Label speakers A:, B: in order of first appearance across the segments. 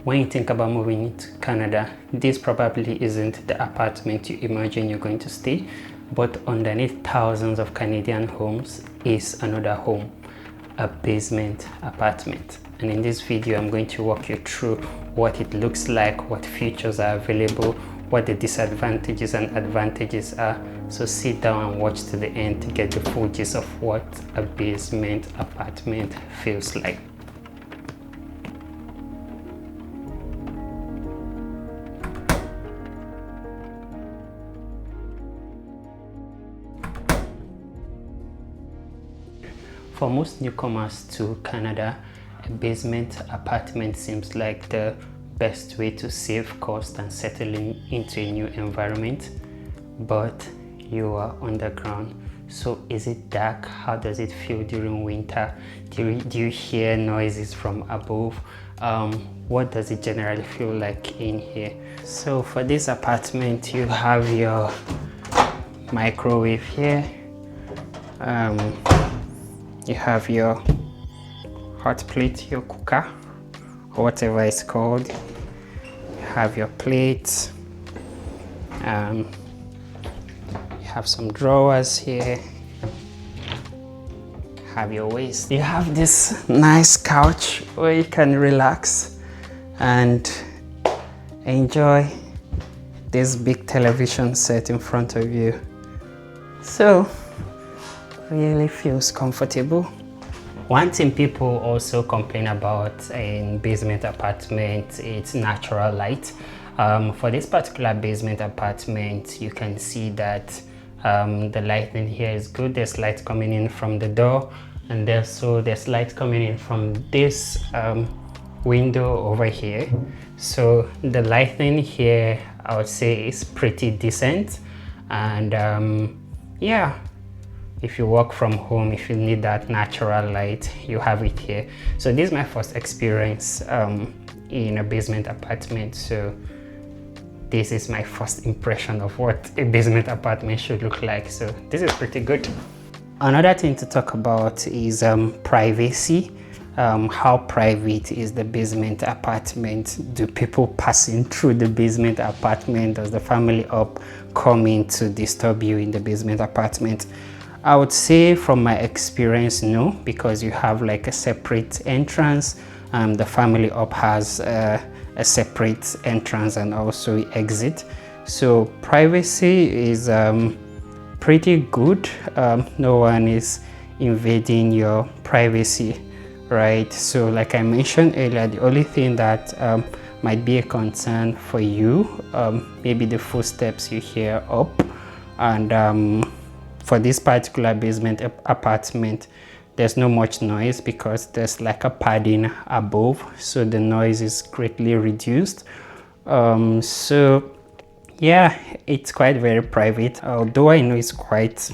A: When you think about moving to Canada, this probably isn't the apartment you imagine you're going to stay, but underneath thousands of Canadian homes is another home, a basement apartment. And in this video, I'm going to walk you through what it looks like, what features are available, what the disadvantages and advantages are. So sit down and watch to the end to get the full gist of what a basement apartment feels like. For most newcomers to Canada, a basement apartment seems like the best way to save cost and settle into a new environment. But you are underground, so is it dark? How does it feel during winter? Do you hear noises from above? What does it generally feel like in here? So for this apartment, you have your microwave here. You have your hot plate, your cooker, or whatever it's called. You have your plates. You have some drawers here. Have your waist. You have this nice couch where you can relax and enjoy this big television set in front of you. So really feels comfortable. One thing people also complain about in basement apartment is natural light. For this particular basement apartment, you can see that the lighting here is good. There's light coming in from the door, and there's light coming in from this window over here. So the lighting here, I would say, is pretty decent. And yeah, if you work from home, if you need that natural light, you have it here. So this is my first experience in a basement apartment. So this is my first impression of what a basement apartment should look like. So this is pretty good. Another thing to talk about is privacy. How private is the basement apartment? Do people passing through the basement apartment? Does the family up come in to disturb you in the basement apartment? I would say from my experience, no, because you have like a separate entrance. The family up has a separate entrance and also exit. So privacy is pretty good. No one is invading your privacy, right? So like I mentioned earlier, the only thing that might be a concern for you, maybe the footsteps you hear up. And for this particular basement apartment, there's not much noise because there's like a padding above, so the noise is greatly reduced. So yeah, it's quite very private, although I know it's quite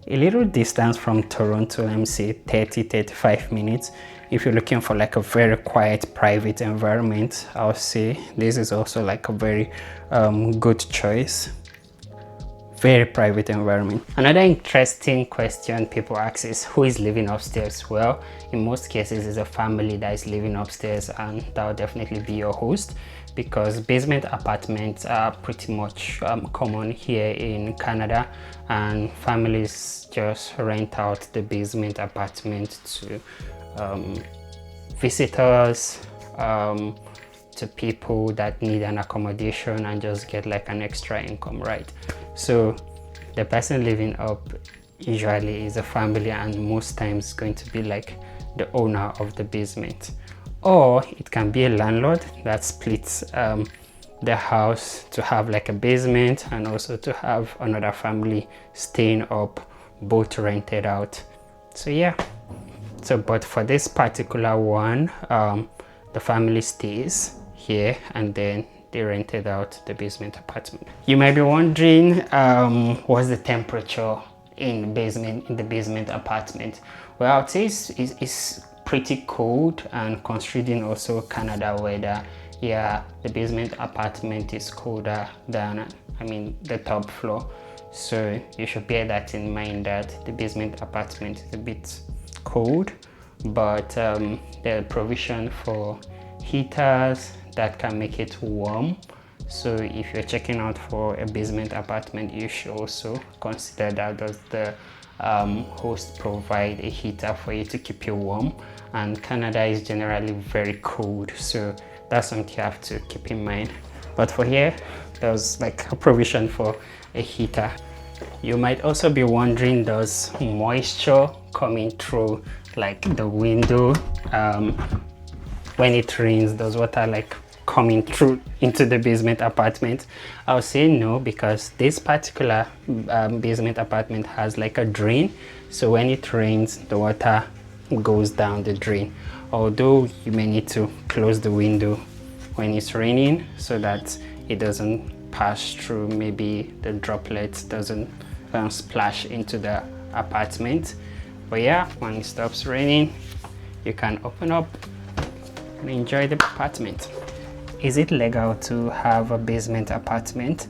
A: a little distance from Toronto. Let me say 30-35 minutes. If you're looking for like a very quiet private environment, I'll say this is also like a very good choice. Very private environment. Another interesting question people ask is, who is living upstairs? Well, in most cases it's a family that is living upstairs, and that will definitely be your host, because basement apartments are pretty much common here in Canada, and families just rent out the basement apartment to visitors, to people that need an accommodation and just get like an extra income, right? So the person living up usually is a family, and most times going to be like the owner of the basement, or it can be a landlord that splits the house to have like a basement and also to have another family staying up, both rented out. So yeah, so but for this particular one, the family stays here and then they rented out the basement apartment. You might be wondering, what's the temperature in the basement apartment? Well, I'd say it's pretty cold, and considering also Canada weather, yeah, the basement apartment is colder than, the top floor. So you should bear that in mind, that the basement apartment is a bit cold, but the provision for heaters, that can make it warm. So if you're checking out for a basement apartment, you should also consider that. Does the host provide a heater for you to keep you warm? And Canada is generally very cold, so that's something you have to keep in mind. But for here, there's like a provision for a heater. You might also be wondering, does moisture coming through like the window when it rains, does water like coming through into the basement apartment? I'll say no, because this particular basement apartment has like a drain, so when it rains the water goes down the drain, although you may need to close the window when it's raining so that it doesn't pass through, maybe the droplets doesn't splash into the apartment. But yeah, when it stops raining, you can open up and enjoy the apartment. Is it legal to have a basement apartment?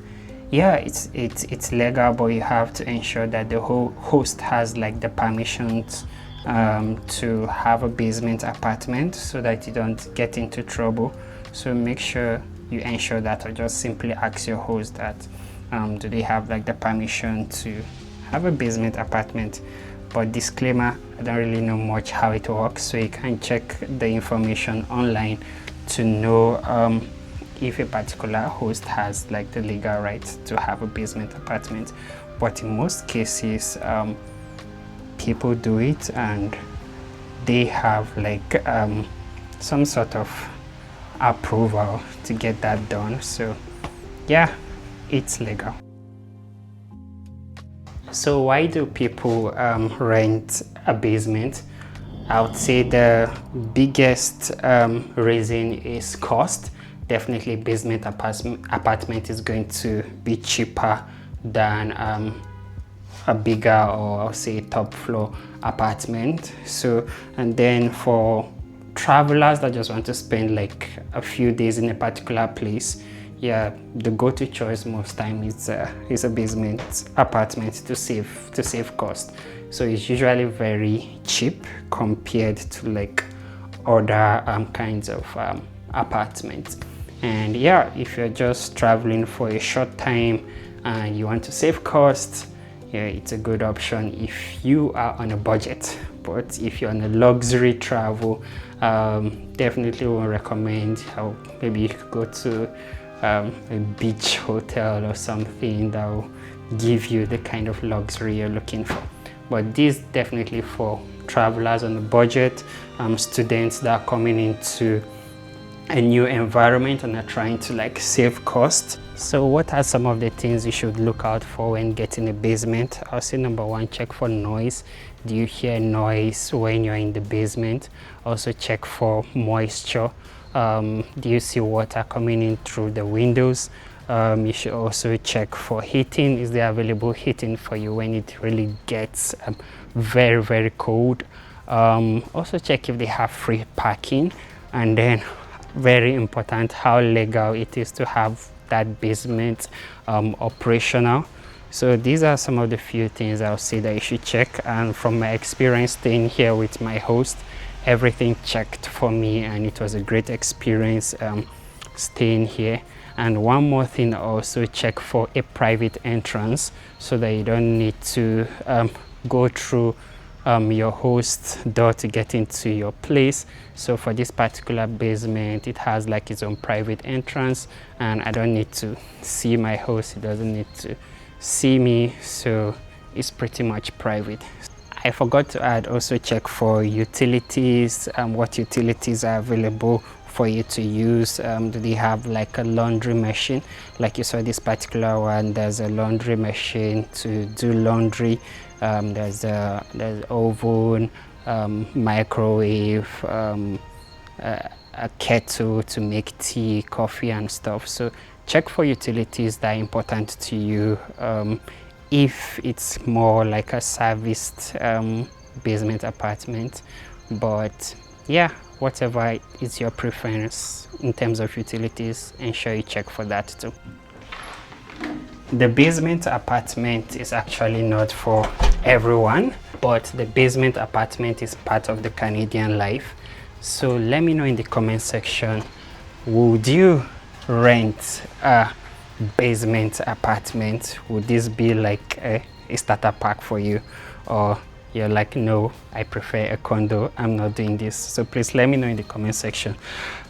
A: Yeah, it's legal, but you have to ensure that the whole host has like the permissions to have a basement apartment so that you don't get into trouble. So make sure you ensure that, or just simply ask your host that do they have like the permission to have a basement apartment. But disclaimer, I don't really know much how it works, so you can check the information online to know if a particular host has like the legal right to have a basement apartment. But in most cases, people do it, and they have like some sort of approval to get that done. So yeah, it's legal. So why do people rent a basement? I would say the biggest reason is cost. Definitely basement apartment is going to be cheaper than a bigger, or I'll say top floor apartment. So, and then for travelers that just want to spend like a few days in a particular place, yeah, the go-to choice most time is a basement apartment to save cost. So it's usually very cheap compared to like other kinds of apartments. And yeah, if you're just traveling for a short time and you want to save costs, yeah, it's a good option if you are on a budget. But if you're on a luxury travel, definitely will recommend how maybe you could go to a beach hotel or something that will give you the kind of luxury you're looking for. But this definitely for travelers on a budget, students that are coming into a new environment and are trying to like save cost. So what are some of the things you should look out for when getting a basement? I'll say number one, check for noise. Do you hear noise when you're in the basement? Also check for moisture. Do you see water coming in through the windows? You should also check for heating. Is there available heating for you when it really gets very, very cold? Also check if they have free parking. And then very important, how legal it is to have that basement operational. So these are some of the few things I'll say that you should check, and from my experience staying here with my host, everything checked for me and it was a great experience staying here. And one more thing, also check for a private entrance so that you don't need to go through your host door to get into your place. So for this particular basement, it has like its own private entrance, and I don't need to see my host, he doesn't need to see me, so it's pretty much private. I forgot to add, also check for utilities, what utilities are available for you to use. Do they have like a laundry machine? Like you saw this particular one, there's a laundry machine to do laundry. There's oven, microwave, a kettle to make tea, coffee and stuff. So check for utilities that are important to you if it's more like a serviced basement apartment. But yeah, whatever is your preference in terms of utilities, ensure you check for that too. The basement apartment is actually not for everyone, but the basement apartment is part of the Canadian life. So let me know in the comment section, would you rent a basement apartment? Would this be like a starter pack for you, or you're like, no, I prefer a condo, I'm not doing this? So please let me know in the comment section.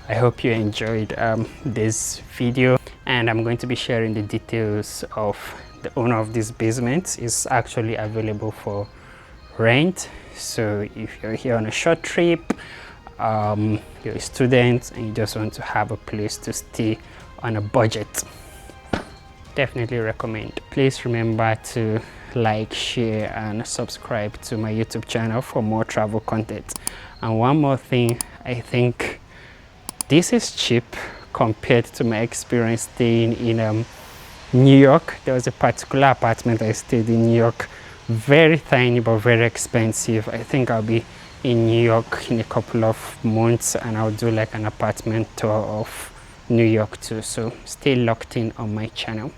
A: I hope you enjoyed this video, and I'm going to be sharing the details of the owner of this basement. Is actually available for rent. So if you're here on a short trip, you're a student and you just want to have a place to stay on a budget, definitely recommend. Please remember to like, share and subscribe to my YouTube channel for more travel content. And one more thing, I think this is cheap compared to my experience staying in New York. There was a particular apartment I stayed in New York, very tiny but very expensive. I think I'll be in New York in a couple of months and I'll do like an apartment tour of New York too. So stay locked in on my channel.